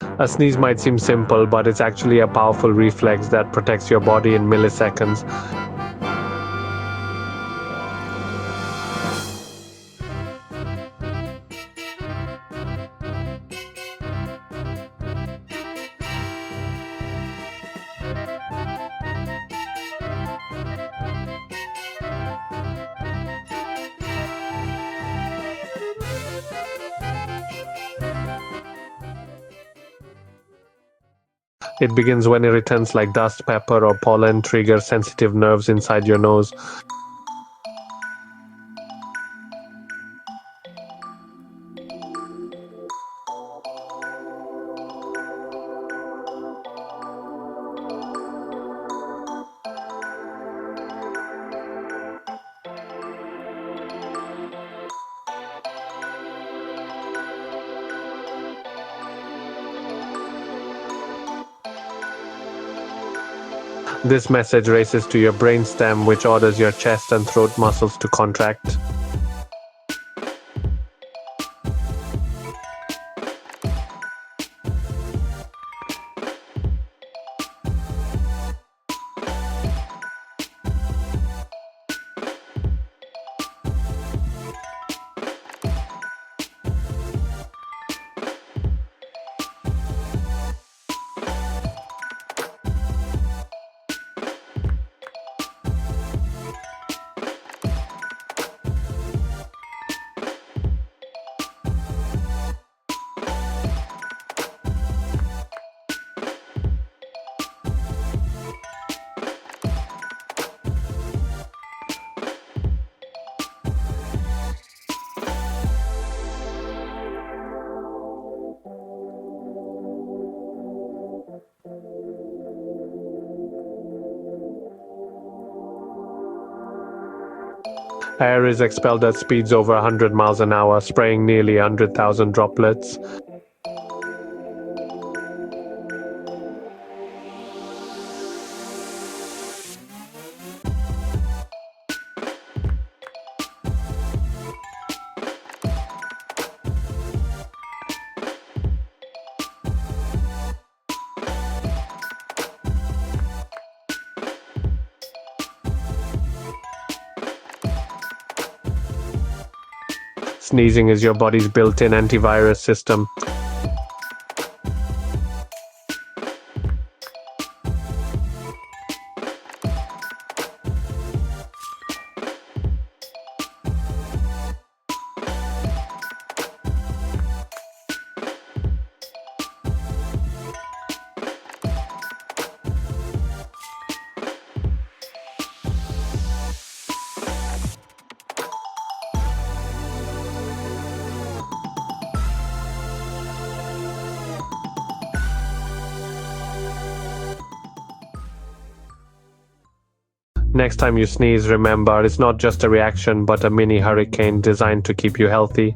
A sneeze might seem simple, but it's actually a powerful reflex that protects your body in milliseconds. It begins when irritants like dust, pepper, or pollen trigger sensitive nerves inside your nose. This message races to your brainstem, which orders your chest and throat muscles to contract. Air is expelled at speeds over 100 miles an hour, spraying nearly 100,000 droplets. Sneezing is your body's built-in antivirus system. Next time you sneeze, remember, it's not just a reaction, but a mini hurricane designed to keep you healthy.